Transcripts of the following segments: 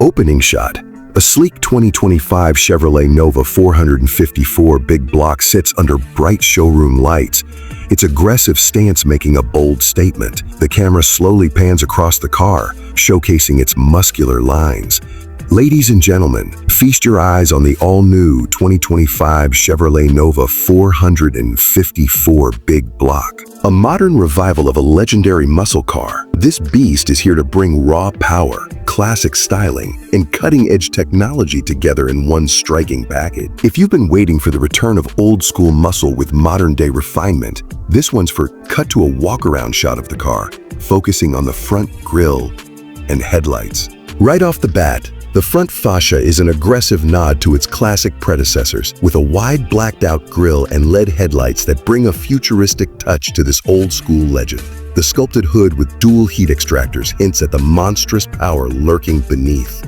Opening shot. A sleek 2025 Chevrolet Nova 454 big block sits under bright showroom lights, its aggressive stance making a bold statement. The camera slowly pans across the car, showcasing its muscular lines. Ladies and gentlemen, feast your eyes on the all-new 2025 Chevrolet Nova 454 big block. A modern revival of a legendary muscle car, this beast is here to bring raw power, classic styling, and cutting-edge technology together in one striking package. If you've been waiting for the return of old-school muscle with modern-day refinement, this one's for cut to a walk-around shot of the car, focusing on the front grille and headlights. Right off the bat, the front fascia is an aggressive nod to its classic predecessors, with a wide blacked-out grille and LED headlights that bring a futuristic touch to this old-school legend. The sculpted hood with dual heat extractors hints at the monstrous power lurking beneath.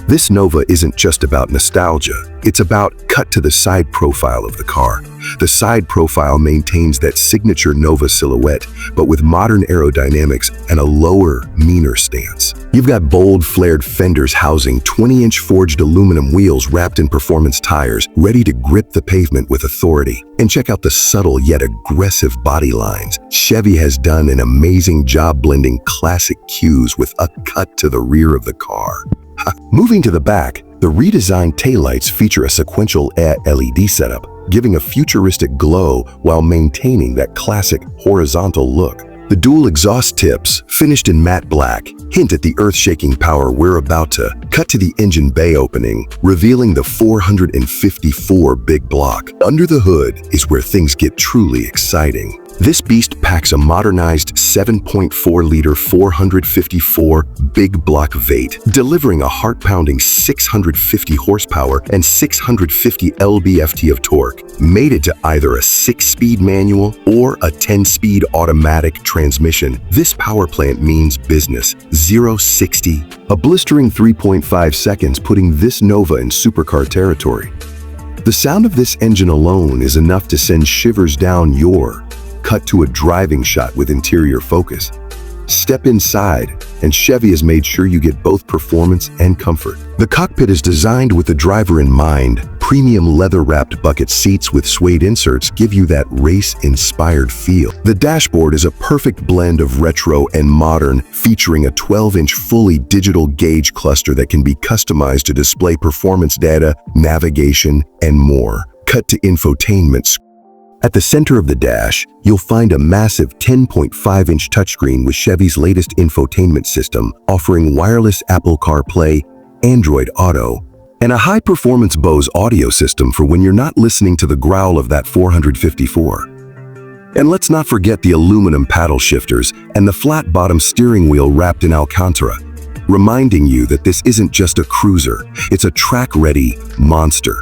This Nova isn't just about nostalgia, it's about cut to the side profile of the car. The side profile maintains that signature Nova silhouette, but with modern aerodynamics and a lower, meaner stance. You've got bold, flared fenders housing 20-inch forged aluminum wheels wrapped in performance tires, ready to grip the pavement with authority. And check out the subtle yet aggressive body lines. Chevy has done an amazing job blending classic cues with a cut to the rear of the car. Moving to the back, the redesigned taillights feature a sequential LED setup, giving a futuristic glow while maintaining that classic horizontal look. The dual exhaust tips, finished in matte black, hint at the earth-shaking power we're about to cut to the engine bay opening, revealing the 454 big block. Under the hood is where things get truly exciting. This beast packs a modernized 7.4-liter 454 big block V8, delivering a heart-pounding 650 horsepower and 650 lb-ft of torque, mated to either a 6-speed manual or a 10-speed automatic transmission. This power plant means business. 0-60, a blistering 3.5 seconds, putting this Nova in supercar territory. The sound of this engine alone is enough to send shivers down your cut to a driving shot with interior focus. Step inside, and Chevy has made sure you get both performance and comfort. The cockpit is designed with the driver in mind. Premium leather-wrapped bucket seats with suede inserts give you that race-inspired feel. The dashboard is a perfect blend of retro and modern, featuring a 12-inch fully digital gauge cluster that can be customized to display performance data, navigation, and more. Cut to infotainment. At the center of the dash, you'll find a massive 10.5-inch touchscreen with Chevy's latest infotainment system, offering wireless Apple CarPlay, Android Auto, and a high-performance Bose audio system for when you're not listening to the growl of that 454. And let's not forget the aluminum paddle shifters and the flat-bottom steering wheel wrapped in Alcantara, reminding you that this isn't just a cruiser, it's a track-ready monster.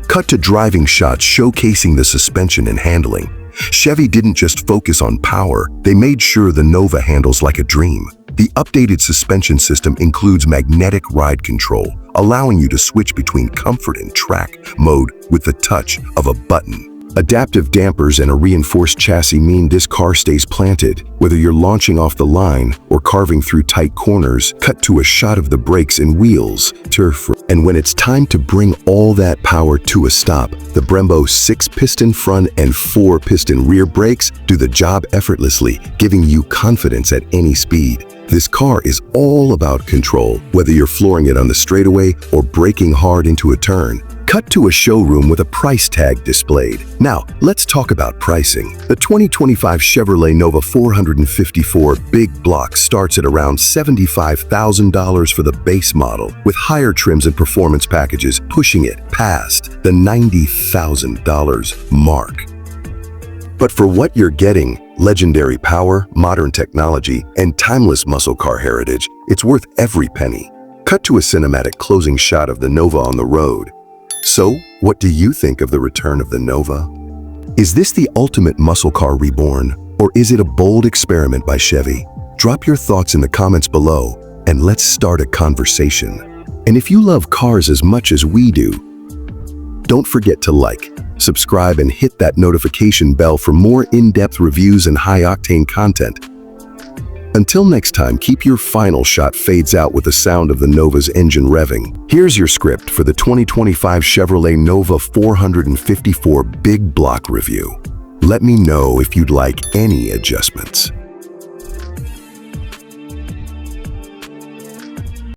Cut to driving shots showcasing the suspension and handling. Chevy didn't just focus on power, they made sure the Nova handles like a dream. The updated suspension system includes magnetic ride control, allowing you to switch between comfort and track mode with the touch of a button. Adaptive dampers and a reinforced chassis mean this car stays planted, whether you're launching off the line or carving through tight corners. Cut to a shot of the brakes and wheels, and when it's time to bring all that power to a stop, the Brembo 6-piston front and 4-piston rear brakes do the job effortlessly, giving you confidence at any speed. This car is all about control, whether you're flooring it on the straightaway or braking hard into a turn. Cut to a showroom with a price tag displayed. Now, let's talk about pricing. The 2025 Chevrolet Nova 454 big block starts at around $75,000 for the base model, with higher trims and performance packages pushing it past the $90,000 mark. But for what you're getting, legendary power, modern technology, and timeless muscle car heritage, it's worth every penny. Cut to a cinematic closing shot of the Nova on the road. So, what do you think of the return of the Nova? Is this the ultimate muscle car reborn, or is it a bold experiment by Chevy? Drop your thoughts in the comments below, and let's start a conversation. And if you love cars as much as we do, don't forget to like, Subscribe and hit that notification bell for more in-depth reviews and high-octane content. Until next time, keep your final shot fades out with the sound of the Nova's engine revving. Here's your script for the 2025 Chevrolet Nova 454 Big Block review. Let me know if you'd like any adjustments.